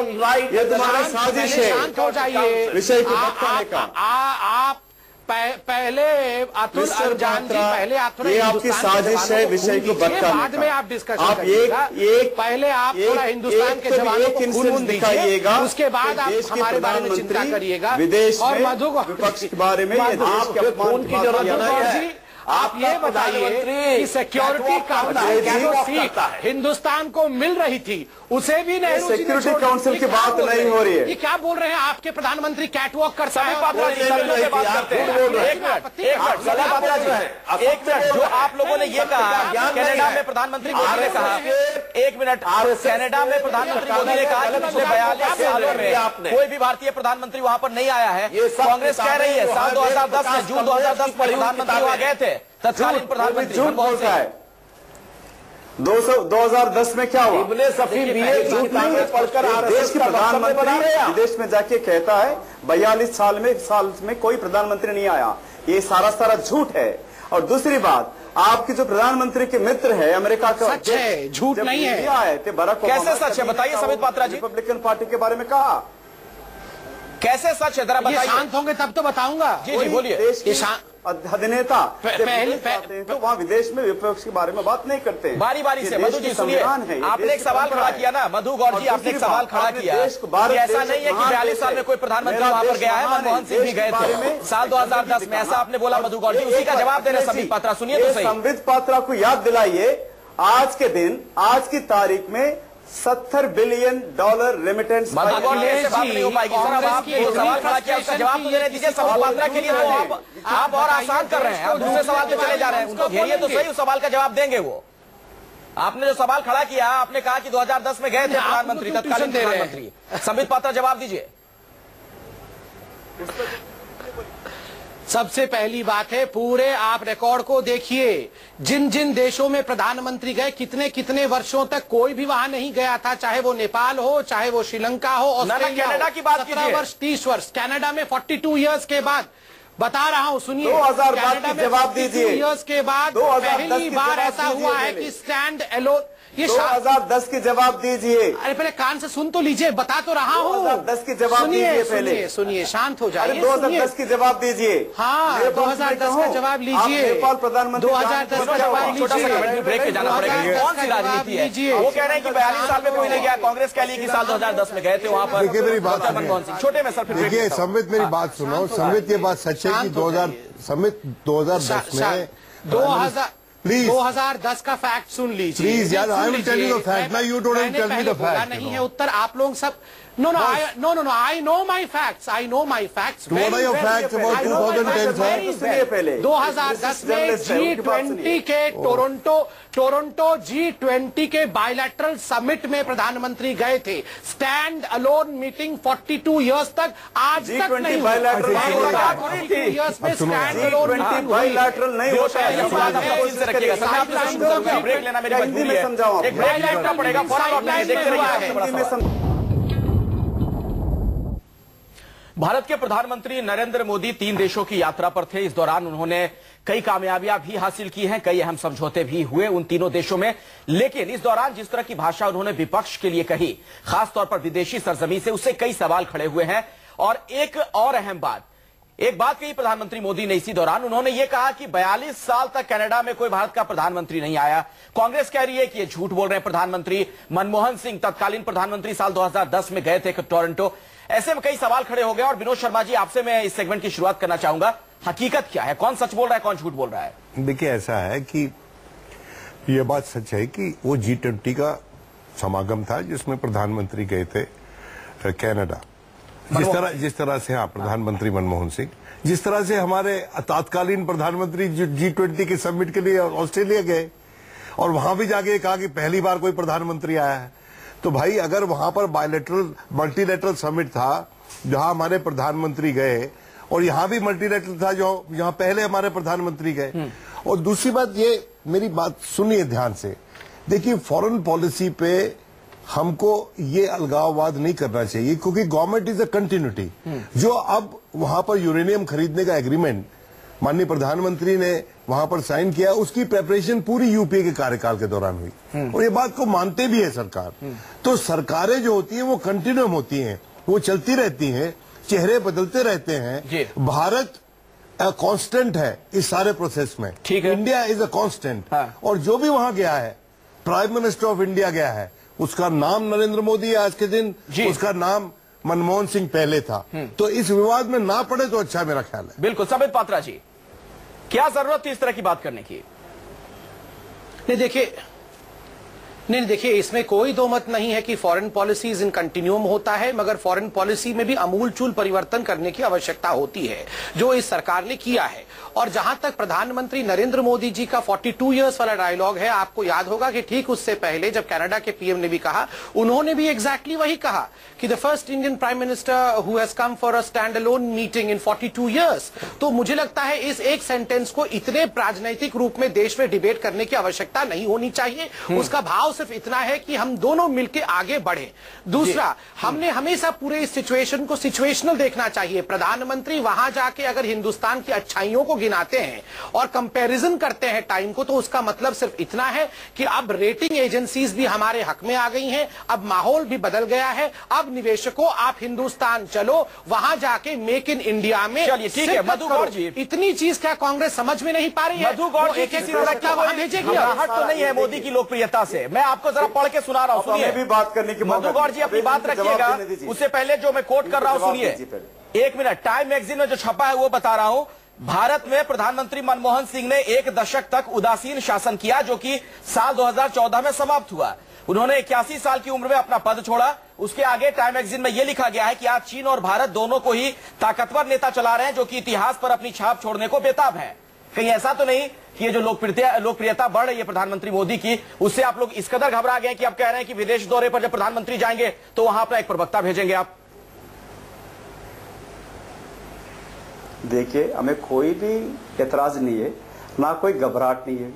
ये तुम्हारा साजिश है। शांत हो जाइए। विषय को बताने का आप पहले अतुल अरजान जी, पहले आप थोड़ा ये आपकी साजिश है विषय को बताने का। बाद में आप डिस्कशन करिएगा। पहले आप थोड़ा हिंदुस्तान के जवानों को खून दिखाइएगा, उसके बाद आप हमारे बारे में चिंता करिएगा। विदेश और मधु विपक्ष के बारे में खून की जरूरत। आप ये बताइए कि सिक्योरिटी काउंसिल हिंदुस्तान को मिल रही थी, उसे भी नेहरू जी ने सिक्योरिटी काउंसिल की बात नहीं हो रही है। ये क्या बोल रहे हैं? आपके प्रधानमंत्री कैटवॉक करता है। एक मिनट, जो आप लोगों ने ये कहा कनाडा में प्रधानमंत्री मोदी ने कहा, एक मिनट, कनाडा में प्रधानमंत्री मोदी ने कहा कि पिछले 42 सालों में कोई भी भारतीय प्रधानमंत्री वहां पर नहीं आया है। कांग्रेस कह रही है साल 2010 में, जून 2010 में प्रधानमंत्री वहां गए थे, तत्कालीन प्रधानमंत्री। झूठ बोलता है। 2010 में क्या हुआ? देश के प्रधानमंत्री विदेश में जाके कहता है 42 साल में कोई प्रधानमंत्री नहीं आया। ये सारा झूठ है। और दूसरी बात, आपके जो प्रधानमंत्री के मित्र है अमेरिका का, सच है, झूठ नहीं है। आए थे बराक ओबामा। कैसे सच है बताइए संबित पात्रा जी। रिपब्लिकन पार्टी के बारे में कहा, कैसे सच है जरा बताइए। शांत होंगे तब तो बताऊंगा। जी बोलिए। देश के अधिनेता तो वहाँ विदेश में विपक्ष के बारे में बात नहीं करते। बारी बारी से मधु जी सुनिए, आपने एक सवाल खड़ा किया ना, मधु गौर जी, आपने एक सवाल खड़ा किया कि ऐसा नहीं है कि 42 साल में कोई प्रधानमंत्री वहां पर गया है, मनमोहन सिंह भी गए थे साल 2010 में, ऐसा आपने बोला मधु गौर जी। उसी का जवाब दे रहे संबित पात्रा, सुनिए तो सही। संबित पात्रा को याद दिलाइए, आज के दिन, आज की तारीख में $70 बिलियन रेमिटेंस। बात नहीं हो पाएगी सर। अब आप सवाल खड़ा किया, उसका जवाब तो देने दीजिए। संबित पात्रा के लिए तो आप और आसान कर रहे हैं, आप दूसरे सवाल पे चले जा रहे हैं। उनको घेरिए तो सही, उस सवाल का जवाब देंगे वो। आपने जो सवाल खड़ा किया, आपने कहा कि 2010 में गए थे प्रधानमंत्री, तत्कालीन प्रधानमंत्री। संबित पात्रा जवाब दीजिए। सबसे पहली बात है, पूरे आप रिकॉर्ड को देखिए, जिन जिन देशों में प्रधानमंत्री गए, कितने कितने वर्षों तक कोई भी वहां नहीं गया था, चाहे वो नेपाल हो, चाहे वो श्रीलंका हो, ऑस्ट्रेलिया, कनाडा की बात कीजिए। 17 वर्ष 30 वर्ष, कनाडा में 42 इयर्स के बाद, बता रहा हूं सुनिए, 2000 जवाब दीजिए। इयर्स के बाद पहली बार ऐसा हुआ है कि स्टैंड अलोन। ये 2010 की जवाब दीजिए। अरे पहले कान से सुन तो लीजिए, बता तो रहा हूँ। 2010 की जवाब दीजिए पहले। सुनिए, शांत हो जाइए। 2010 की जवाब दीजिए। हाँ, 2010 का जवाब लीजिए। नेपाल प्रधानमंत्री 2010 का जवाब लीजिए। ब्रेक पे जाना पड़ेगा। कौन सी राजनीति है? वो कह रहे हैं कि 42 साल में कोई नहीं गया। कांग्रेस कह रही कि साल 2010 में गए थे वहां पर। देखिए मेरी बात, मनमोहन सिंह छोटे में सर। देखिए संबित, मेरी बात सुनो। संबित, ये बात सच है कि 2010 में 2010 का फैक्ट सुन लीजिए। प्लीज यार, I will tell you the fact ना, you don't tell me the fact. नहीं है उत्तर, आप लोग सब No, I know my facts. I know my facts. What are your facts about 2010, sir? 2010 में G20 के टोरंटो G20 के बायलैटरल समिट में प्रधानमंत्री गए थे। स्टैंड अलोन मीटिंग 42 इयर्स तक आज तक नहीं हुई। 42 इयर्स में स्टैंड अलोन बायलैटरल नहीं होता है। ब्रेक लेना मेरी मजबूरी है, एक ब्रेक लेना पड़ेगा। भारत के प्रधानमंत्री नरेंद्र मोदी 3 देशों की यात्रा पर थे। इस दौरान उन्होंने कई कामयाबियां भी हासिल की हैं, कई अहम समझौते भी हुए उन तीनों देशों में। लेकिन इस दौरान जिस तरह की भाषा उन्होंने विपक्ष के लिए कही, खासतौर पर विदेशी सरजमी से, उससे कई सवाल खड़े हुए हैं। और एक और अहम बात, एक बात कही प्रधानमंत्री मोदी ने इसी दौरान, उन्होंने यह कहा कि 42 साल तक कनाडा में कोई भारत का प्रधानमंत्री नहीं आया। कांग्रेस कह रही है कि ये झूठ बोल रहे हैं। प्रधानमंत्री मनमोहन सिंह तत्कालीन प्रधानमंत्री साल 2010 में गए थे टोरंटो। ऐसे में कई सवाल खड़े हो गए। और विनोद शर्मा जी, आपसे मैं इस सेगमेंट की शुरुआत करना चाहूंगा, हकीकत क्या है, कौन सच बोल रहा है, कौन झूठ बोल रहा है? देखिए, ऐसा है कि यह बात सच है कि वो G20 का समागम था जिसमें प्रधानमंत्री गए थे कनाडा। जिस तरह से प्रधानमंत्री मनमोहन सिंह, जिस तरह से हमारे तत्कालीन प्रधानमंत्री G20 के समिट के लिए ऑस्ट्रेलिया गए और वहां भी जाके कहा कि पहली बार कोई प्रधानमंत्री आया है। तो भाई, अगर वहां पर बायलैटरल मल्टीलैटरल समिट था जहां हमारे प्रधानमंत्री गए, और यहां भी मल्टीलैटरल था जो यहां पहले हमारे प्रधानमंत्री गए। और दूसरी बात, ये मेरी बात सुनिए ध्यान से, देखिए, फॉरेन पॉलिसी पे हमको ये अलगाववाद नहीं करना चाहिए, क्योंकि गवर्नमेंट इज अ कंटिन्यूटी। जो अब वहां पर यूरेनियम खरीदने का एग्रीमेंट माननीय प्रधानमंत्री ने वहां पर साइन किया, उसकी प्रेपरेशन पूरी यूपीए के कार्यकाल के दौरान हुई, और ये बात को मानते भी है सरकार। तो सरकारें जो होती हैं वो कंटिन्यूम होती हैं, वो चलती रहती हैं, चेहरे बदलते रहते हैं। भारत कांस्टेंट है इस सारे प्रोसेस में, ठीक है, इंडिया इज अ कांस्टेंट। और जो भी वहां गया है, प्राइम मिनिस्टर ऑफ इंडिया गया है, उसका नाम नरेंद्र मोदी है आज के दिन, उसका नाम मनमोहन सिंह पहले था। तो इस विवाद में ना पड़े तो अच्छा, मेरा ख्याल है। बिल्कुल। संबित पात्रा जी, क्या जरूरत थी इस तरह की बात करने की? नहीं देखिए, इसमें कोई दो मत नहीं है कि फॉरेन पॉलिसीज इन कंटिन्यूम होता है, मगर फॉरेन पॉलिसी में भी अमूलचूल परिवर्तन करने की आवश्यकता होती है, जो इस सरकार ने किया है। और जहां तक प्रधानमंत्री नरेंद्र मोदी जी का 42 इयर्स वाला डायलॉग है, आपको याद होगा कि ठीक उससे पहले जब कनाडा के पीएम ने भी कहा, उन्होंने भी एग्जैक्टली वही कहा कि the first Indian prime minister who has come for a stand alone meeting in 42 years. तो मुझे लगता है इस एक सेंटेंस को इतने राजनैतिक रूप में देश में डिबेट करने की आवश्यकता नहीं होनी चाहिए। उसका भाव सिर्फ इतना है कि हम दोनों मिलकर आगे बढ़े। दूसरा, हमने हमेशा पूरे इस सिचुएशन को सिचुएशनल देखना चाहिए। प्रधानमंत्री वहां जाके अगर हिंदुस्तान की अच्छाइयों को गिनाते हैं और कंपैरिजन करते हैं टाइम को, तो उसका मतलब सिर्फ इतना है कि अब रेटिंग एजेंसीज भी हमारे हक में आ गई हैं, अब माहौल भी बदल गया है। अब निवेशकों, आप हिंदुस्तान चलो, वहां जाके मेक इन इंडिया में। चलिए, ठीक है। मधु गौड़ जी, इतनी चीज क्या कांग्रेस समझ में नहीं पा रही है? मधु गौड़ जी, वहां भेजेगी? तो नहीं है मोदी की लोकप्रियता से। मैं आपको जरा पढ़ के सुना रहा हूं, सुनिए। भी बात करने की मधु गौड़ जी, अपनी बात रखिएगा। उससे पहले जो मैं कोट कर रहा हूं, सुनिए, एक मिनट। टाइम मैगजीन में जो छपा है वो बता रहा हूं। भारत में प्रधानमंत्री मनमोहन सिंह ने 1 दशक तक उदासीन शासन किया, जो कि साल 2014 में समाप्त हुआ। उन्होंने 81 साल की उम्र में अपना पद छोड़ा। उसके आगे टाइम मैगजीन में यह लिखा गया है कि आज चीन और भारत दोनों को ही ताकतवर नेता चला रहे हैं, जो कि इतिहास पर अपनी छाप छोड़ने को बेताब है। कहीं ऐसा तो नहीं कि ये जो लोकप्रियता बढ़ रही है प्रधानमंत्री मोदी की, उससे आप लोग इस कदर घबरा गए कि आप कह रहे हैं कि विदेश दौरे पर जब प्रधानमंत्री जाएंगे तो वहां अपना एक प्रवक्ता भेजेंगे आप? देखिए, हमें कोई भी एतराज नहीं है, ना कोई घबराहट नहीं है।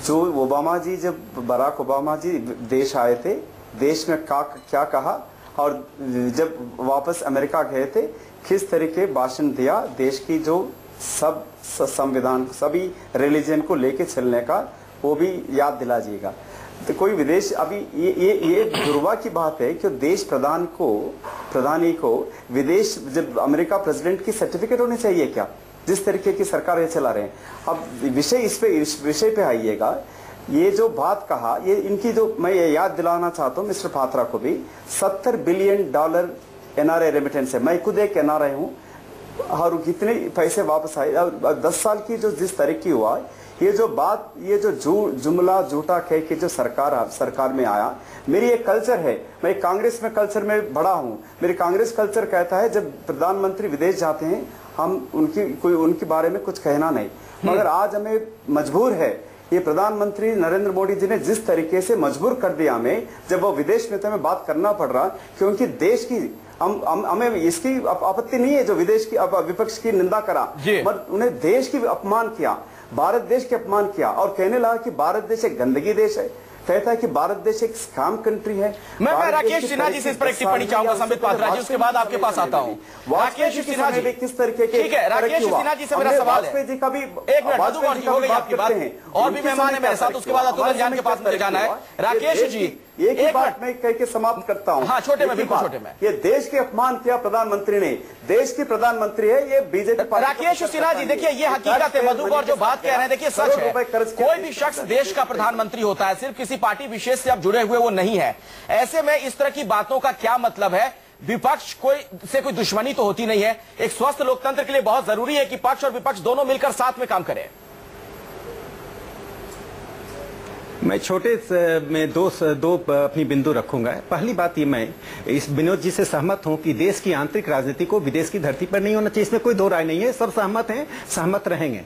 जो ओबामा जी, जब बराक ओबामा जी देश आए थे, देश में क्या कहा, और जब वापस अमेरिका गए थे किस तरीके भाषण दिया, देश की जो सब संविधान, सभी रिलीजन को लेके चलने का, वो भी याद दिला जाएगा। तो कोई विदेश, अभी ये दुर्वा की बात है कि देश प्रधानी को विदेश, जब अमेरिका प्रेसिडेंट की सर्टिफिकेट होनी चाहिए क्या, जिस तरीके की सरकार ये चला रहे हैं। अब इस विषय पे आइएगा। ये जो बात कहा, ये इनकी जो, मैं ये याद दिलाना चाहता हूँ मिस्टर पात्रा को भी, $70 बिलियन एनआरआई रेमिटेंस है। मैं खुद एक एनआरआई हूँ, और कितने पैसे वापस आए। 10 साल की जो जिस तरक्की हुआ, ये जो बात, ये जो जुमला झूठा कह के जो सरकार में आया। मेरी एक कल्चर है, मैं कांग्रेस में कल्चर में बड़ा हूँ। मेरी कांग्रेस कल्चर कहता है जब प्रधानमंत्री विदेश जाते हैं, हम उनके बारे में कुछ कहना नहीं। मगर आज हमें मजबूर है, ये प्रधानमंत्री नरेंद्र मोदी जी ने जिस तरीके से मजबूर कर दिया हमें, जब वो विदेश नेता में बात करना पड़ रहा, क्योंकि देश की हमें इसकी आपत्ति नहीं है जो विदेश की विपक्ष की निंदा करा, पर उन्हें देश की अपमान किया, भारत देश के अपमान किया, और कहने लगा कि भारत देश एक गंदगी देश है, कहता है कि भारत देश एक स्कैम कंट्री है। मैं राकेश सिन्हा जी से इस पर एक टिप्पणी चाहूंगा, संबित पात्रा जी, उसके बाद आपके पास आता हूँ। राकेश सिन्हा जी, किस तरीके के, ठीक है, राकेश सिन्हा जी से मेरा सवाल है। जी का भी एक मिनट, मधु गौड़ जी हो गई आपकी बात, और भी मेहमान है मेरे साथ, उसके बाद अतुल जान के पास मुझे जाना है। राकेश जी, एक ही बात मैं कह के समाप्त करता हूं। हाँ, छोटे में, बिल्कुल छोटे में। ये देश के अपमान किया प्रधानमंत्री ने, देश की प्रधानमंत्री है ये बीजेपी। राकेश सिन्हा जी, देखिए ये हकीकत है, मधु गौर जो बात कह रहे हैं, देखिए सच है, कोई भी शख्स देश का प्रधानमंत्री होता है, सिर्फ किसी पार्टी विशेष से आप जुड़े हुए वो नहीं है। ऐसे में इस तरह की बातों का क्या मतलब है? विपक्ष कोई दुश्मनी तो होती नहीं है। एक स्वस्थ लोकतंत्र के लिए बहुत जरूरी है कि पक्ष और विपक्ष दोनों मिलकर साथ में काम करें। मैं छोटे में दो अपनी बिंदु रखूंगा। पहली बात ये, मैं इस विनोद जी से सहमत हूं कि देश की आंतरिक राजनीति को विदेश की धरती पर नहीं होना चाहिए, इसमें कोई दो राय नहीं है, सब सहमत हैं, सहमत रहेंगे।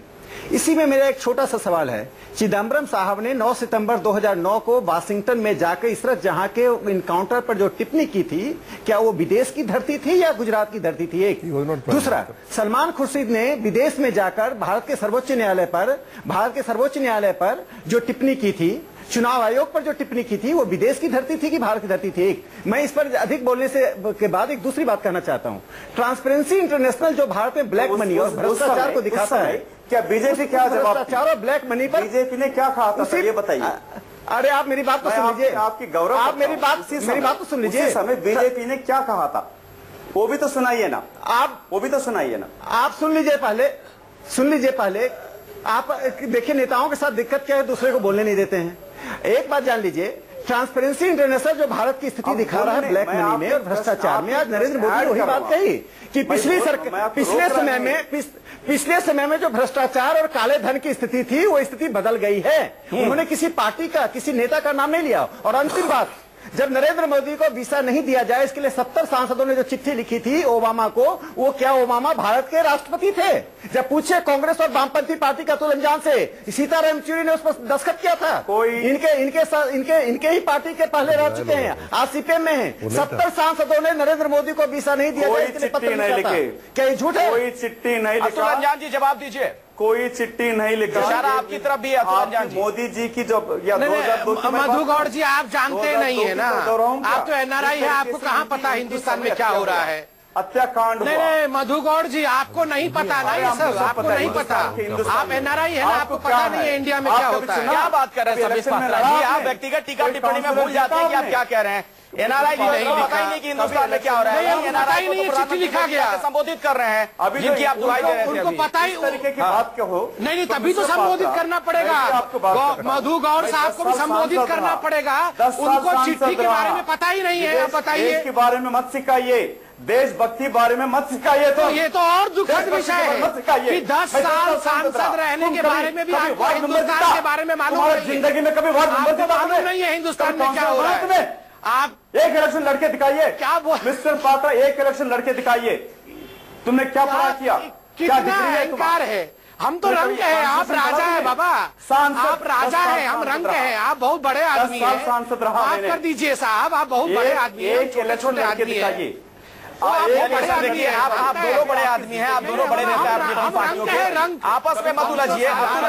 इसी में मेरा एक छोटा सा सवाल है, चिदम्बरम साहब ने 9 सितंबर 2009 को वाशिंगटन में जाकर इशरत जहां के इनकाउंटर पर जो टिप्पणी की थी, क्या वो विदेश की धरती थी या गुजरात की धरती थी? एक। दूसरा, सलमान खुर्शीद ने विदेश में जाकर भारत के सर्वोच्च न्यायालय पर जो टिप्पणी की थी, चुनाव आयोग पर जो टिप्पणी की थी, वो विदेश की धरती थी कि भारत की धरती थी? एक। मैं इस पर अधिक बोलने से के बाद एक दूसरी बात कहना चाहता हूं। ट्रांसपेरेंसी इंटरनेशनल जो भारत में ब्लैक मनी और भ्रष्टाचार को दिखाता है, क्या बीजेपी क्या जवाब? भ्रष्टाचार और ब्लैक मनी पर बीजेपी ने क्या कहा था, ये बताइए। अरे आप मेरी बात तो सुन लीजिए, आपकी गौरव, आप मेरी बात तो सुन लीजिए। उसी समय बीजेपी ने क्या कहा था वो भी तो सुनाइए ना, वो भी तो सुनाइए ना। आप सुन लीजिए पहले। आप देखिए नेताओं के साथ दिक्कत क्या है, दूसरे को बोलने नहीं देते हैं। एक बात जान लीजिए, ट्रांसपेरेंसी इंटरनेशनल जो भारत की स्थिति दिखा रहा है ब्लैक मनी में और भ्रष्टाचार में, आज नरेंद्र मोदी ने वही बात कही कि पिछले समय में जो भ्रष्टाचार और काले धन की स्थिति थी, वो स्थिति बदल गई है। उन्होंने किसी पार्टी का, किसी नेता का नाम नहीं लिया। और अंतिम बात, जब नरेंद्र मोदी को वीसा नहीं दिया जाए, इसके लिए 70 सांसदों ने जो चिट्ठी लिखी थी ओबामा को, वो क्या ओबामा भारत के राष्ट्रपति थे? जब पूछे कांग्रेस और वामपंथी पार्टी का अतुल अंजान से, सीताराम येचुरी ने उस पर दस्तखत किया था। इनके ही पार्टी के पहले रह चुके हैं, आज सीपीएम में हैं। 70 सांसदों ने नरेंद्र मोदी को वीसा नहीं दिया जाए, इसके लिए पत्र लिखा था। क्या ये झूठ है? कोई चिट्ठी नहीं लिखा। अतुल अंजान जी जवाब दीजिए। कोई चिट्ठी नहीं लिखा। इशारा आपकी तरफ भी है अतुल अंजान जी। मोदी जी की जो मधु गौड़ जी, आप जानते नहीं है ना, आप तो एनआरआई है, आपको कहाँ पता हिंदुस्तान में क्या हो रहा है? हत्याकांड। नहीं मधु गौड़ जी, आपको नहीं पता ना ये सब, आपको नहीं पता। आप एनआरआई है ना, आपको पता नहीं है इंडिया में क्या होता है। क्या बात कर रहे हैं समीश पात्रा जी? आप व्यक्तिगत टीका टिप्पणी में भूल जाते हैं कि आप क्या कह रहे हैं। एनआरआई जी नहीं पता ही नहीं कि हिंदुस्तान में क्या हो रहा है। एनआरआई नहीं, चिट्ठी लिखा गया, संबोधित कर रहे हैं, अभी जिनकी आप दुहाई दे रहे थे। उनको पता ही तरीके की बात क्या हो? नहीं, तभी तो संबोधित करना पड़ेगा। मधु गौड़ साहब को भी संबोधित करना पड़ेगा। उनको चिट्ठी के बारे में पता ही नहीं है। बताइए, देश के बारे में मत सिखाइए, देशभक्ति बारे में मत सिखाइए। तो ये तो और दुखद विषय है कि 10 साल सांसद रहने के बारे में भी आपको हिंदुस्तान के बारे में मालूम नहीं है। जिंदगी में कभी मालूम नहीं है हिंदुस्तान में क्या हो रहा है। आप एक इलेक्शन लड़के दिखाइए। क्या वो मिस्टर पात्रा, एक इलेक्शन लड़के दिखाइए, तुमने क्या पढ़ा किया? क्या अहंकार है? हम तो रंग है, आप राजा है बाबा, आप राजा है, हम रंग है। आप बहुत बड़े आदमी हैं, सांसद रहा आप कर दीजिए साहब, आप बहुत बड़े आदमी हैं, छोटे आदमी हैं। देखिए आप दोनों बड़े आदमी हैं, आप दोनों बड़े नेता हैं अपनी पार्टियों के। आपस में मत उलझिए। अतुल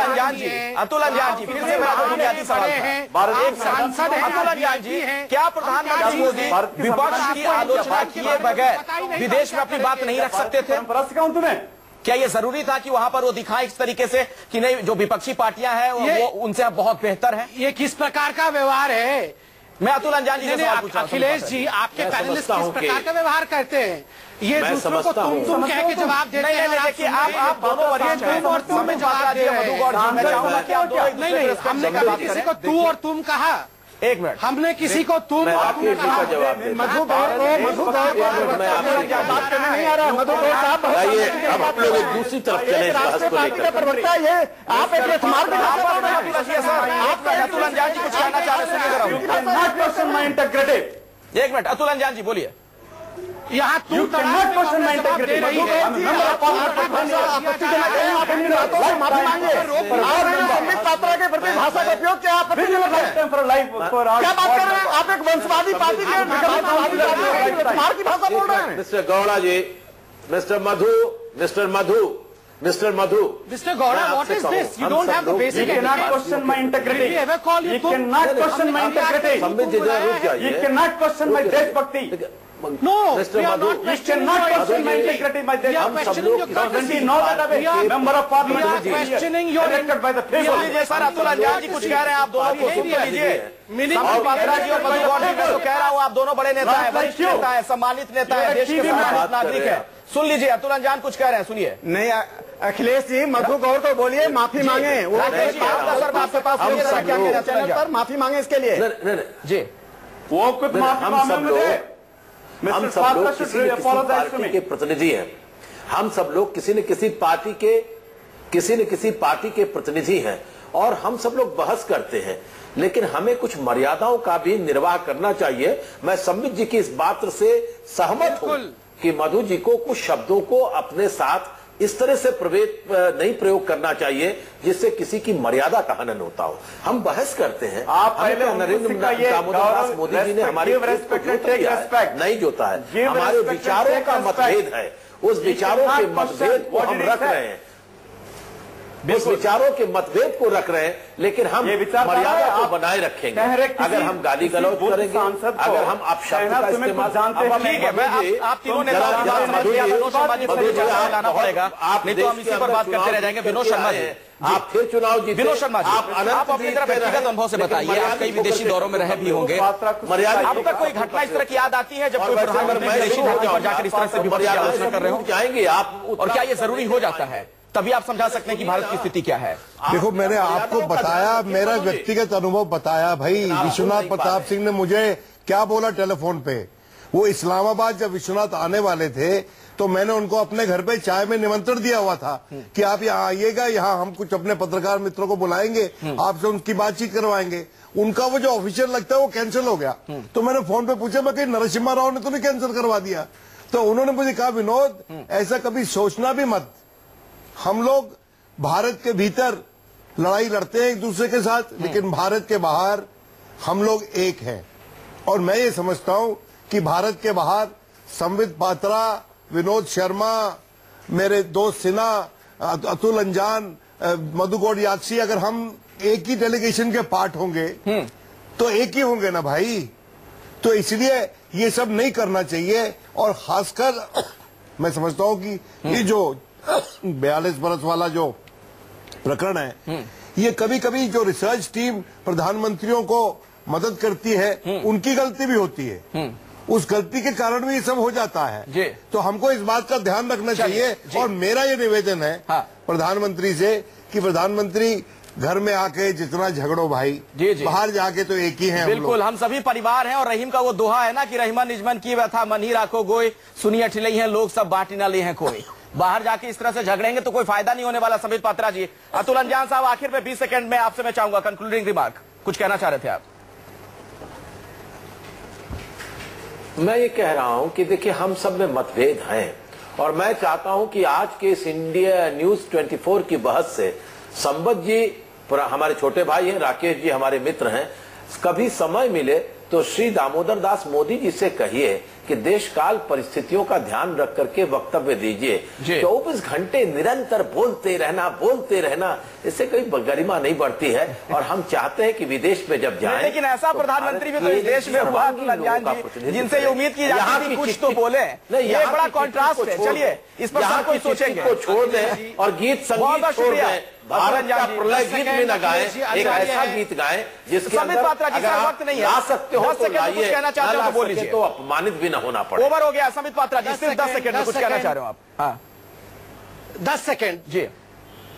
अंजान जी फिर से मेरा जो बुनियादी सवाल है, सांसद अतुल अंजान जी, क्या प्रधानमंत्री मोदी विपक्ष की आलोचना किए बगैर विदेश में अपनी बात नहीं रख सकते थे? तुम्हें क्या ये जरूरी था कि वहां पर वो दिखाए इस तरीके से कि नहीं, जो विपक्षी पार्टियां हैं वो उनसे बहुत बेहतर है? ये किस प्रकार का व्यवहार है? मैं अतुल अंजान जी से सवाल पूछा। अखिलेश जी, आपके पैनलिस्ट किस प्रकार का व्यवहार करते हैं? ये दूसरों को तुम कह के जवाब देते हैं। देखिए आप दोनों वरिष्ठ हैं और तुम में जवाब दे रहे हैं। नहीं, हमने कभी किसी को तू और तुम कहा? एक मिनट, हमने किसी को तुम और तुम कहा? मधु गौड़ बात करने नहीं आ रहा। मधु गौड़ साहब, अब आप लोग एक दूसरी तरफ चले। प्रवक्ता ये आप एक अतुल अंजान जी कुछ कहना चाह रहे हैं? एक मिनट, अतुल अंजान जी बोलिए। यहाँ तू माफी मांगे संबित पात्रा के प्रति भाषा का उपयोग क्या बात कर रहे हैं? आप एक वंशवादी पार्टी के कुमार की भाषा बोल रहे हैं। Mister Gowda ji, mister Gowda, what is this? You don't have the basic. You cannot question my integrity. Did we ever call you? You cannot question my integrity. You cannot question my देशभक्ति। No, we are not questioning your integrity. We are questioning your courtesy. Member of Parliament. We are questioning your elected by the people. Sir Atul अंजान जी कुछ कह रहे हैं, आप दोनों को सुन लीजिए। संबित पात्रा जी और मधु गौड़ जी, मैं तो कह रहा हूँ आप दोनों बड़े नेता हैं, वरिष्ठ नेता हैं, सम्मानित नेता हैं, देश के सम्मानित नागरिक हैं। सुन लीजिए, अतुल अंजान कुछ कह रहे हैं, सुनिए। नहीं अखिलेश जी, मधु गौड़ को बोलिए माफी मांगे, वो सर आपके पास चैनल पर माफी मांगे इसके लिए जी। वो कुछ हम सब लोग पार्टी के प्रतिनिधि हैं, हम सब लोग किसी न किसी पार्टी के प्रतिनिधि हैं और हम सब लोग बहस करते हैं, लेकिन हमें कुछ मर्यादाओं का भी निर्वाह करना चाहिए। मैं संबित जी की इस बात से सहमत हूं कि मधु जी को कुछ शब्दों को अपने साथ इस तरह से नहीं प्रयोग करना चाहिए जिससे किसी की मर्यादा का हनन होता हो। हम बहस करते हैं, आप नरेंद्र दामोदर मोदी जी ने हमारे नहीं जोता है, हमारे विचारों का मतभेद है, उस विचारों के मतभेद को हम रख रहे हैं, उस विचारों के मतभेद को रख रहे हैं, लेकिन हम मर्यादा को बनाए रखेंगे। अगर हम गाली गलौज करेंगे, अगर हम अपशब्द का इस्तेमाल, ठीक है, मैं आप तीनों ने लाना पड़ेगा, नहीं तो हम इसी पर बात करते रह जाएंगे। विनोद शर्मा जी, आप फिर चुनाव जीते। विनोद शर्मा जी, आप अपनी तरफ व्यक्तिगत अनुभव से बताइए, आप कई विदेशी दौरों में रहे भी होंगे, अब तक कोई घटना इस तरह की याद आती है जब कोई प्रधानमंत्री विदेशी धरती पर जाकर इस तरह से विपक्ष की आलोचना कर रहे हो? जाएंगे आप, और क्या ये जरूरी हो जाता है? तभी आप समझा सकते हैं कि भारत की स्थिति क्या है। देखो, मैंने आपको बताया, मेरा व्यक्तिगत अनुभव बताया भाई। विश्वनाथ प्रताप सिंह ने मुझे क्या बोला टेलीफोन पे, वो इस्लामाबाद जब विश्वनाथ आने वाले थे तो मैंने उनको अपने घर पे चाय में निमंत्रण दिया हुआ था कि आप यहाँ आइएगा, यहाँ हम कुछ अपने पत्रकार मित्रों को बुलाएंगे, आपसे उनकी बातचीत करवाएंगे। उनका वो जो ऑफिशियल लगता है वो कैंसिल हो गया। तो मैंने फोन पे पूछा, मैं कहीं नरसिम्हा राव ने तो नहीं कैंसिल करवा दिया? तो उन्होंने मुझे कहा, विनोद ऐसा कभी सोचना भी मत, हम लोग भारत के भीतर लड़ाई लड़ते हैं एक दूसरे के साथ, लेकिन भारत के बाहर हम लोग एक हैं। और मैं ये समझता हूं कि भारत के बाहर संबित पात्रा, विनोद शर्मा, मेरे दोस्त सिन्हा, अतुल अंजान, मधु गौड़ यादसी, अगर हम एक ही डेलीगेशन के पार्ट होंगे तो एक ही होंगे ना भाई। तो इसलिए ये सब नहीं करना चाहिए। और खासकर मैं समझता हूं कि ये जो 42 बरस वाला जो प्रकरण है, ये कभी कभी जो रिसर्च टीम प्रधानमंत्रियों को मदद करती है उनकी गलती भी होती है, उस गलती के कारण भी ये सब हो जाता है। तो हमको इस बात का ध्यान रखना चाहिए। और मेरा ये निवेदन है प्रधानमंत्री से कि प्रधानमंत्री घर में आके जितना झगड़ो भाई, बाहर जाके तो एक ही हैं। बिल्कुल, हम सभी परिवार हैं। और रहीम का वो दोहा है ना कि रहीमा निजमन की व्यथा मन ही राखो गोई, सुनी अठिलई है लोग सब बांटी ना ले हैं कोई। बाहर जाके इस तरह से झगड़ेंगे तो कोई फायदा नहीं होने वाला। संबित पात्रा जी, अतुल अंजान साहब, आखिर में 20 सेकंड में आपसे मैं चाहूंगा कंक्लूडिंग रिमार्क, कुछ कहना चाह रहे थे आप? मैं ये कह रहा हूं कि देखिए, हम सब में मतभेद हैं और मैं चाहता हूं कि आज के इस इंडिया न्यूज 24 की बहस से संबित जी हमारे छोटे भाई हैं, राकेश जी हमारे मित्र हैं, कभी समय मिले तो श्री दामोदर दास मोदी जी से कहिए कि देश काल परिस्थितियों का ध्यान रख करके वक्तव्य दीजिए। 24 घंटे निरंतर बोलते रहना इससे कोई गरिमा नहीं बढ़ती है। और हम चाहते हैं कि विदेश में जब जाएं, लेकिन ऐसा प्रधानमंत्री भी तो इस देश में हुआ जिनसे ये उम्मीद की जाती थी कुछ तो बोले। ये बड़ा कॉन्ट्रास्ट है। चलिए, इस पर सब कोई सोचेंगे। को छोड़ दें और गीत संगीत छोड़ दें, भारत का प्रलय गीत भी न गाएं, एक ऐसा गीत गाएं जिसके अंदर अगर आप ला सकते हो तो लाइए, ना ला सके तो अपमानित भी न होना पड़े। ओवर हो गया। संबित पात्रा जी, सिर्फ 10 सेकंड में कुछ कहना चाह रहे हो आप? हाँ, 10 सेकंड जी।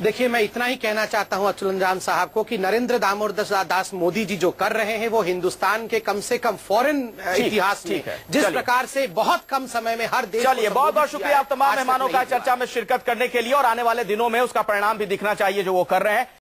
देखिए, मैं इतना ही कहना चाहता हूं अतुल अंजान साहब को कि नरेंद्र दामोदर दास मोदी जी जो कर रहे हैं वो हिंदुस्तान के कम से कम फॉरेन इतिहास में जिस प्रकार से बहुत कम समय में हर देश। चलिए, बहुत बहुत शुक्रिया आप तमाम मेहमानों का चर्चा में शिरकत करने के लिए। और आने वाले दिनों में उसका परिणाम भी दिखना चाहिए जो वो कर रहे हैं।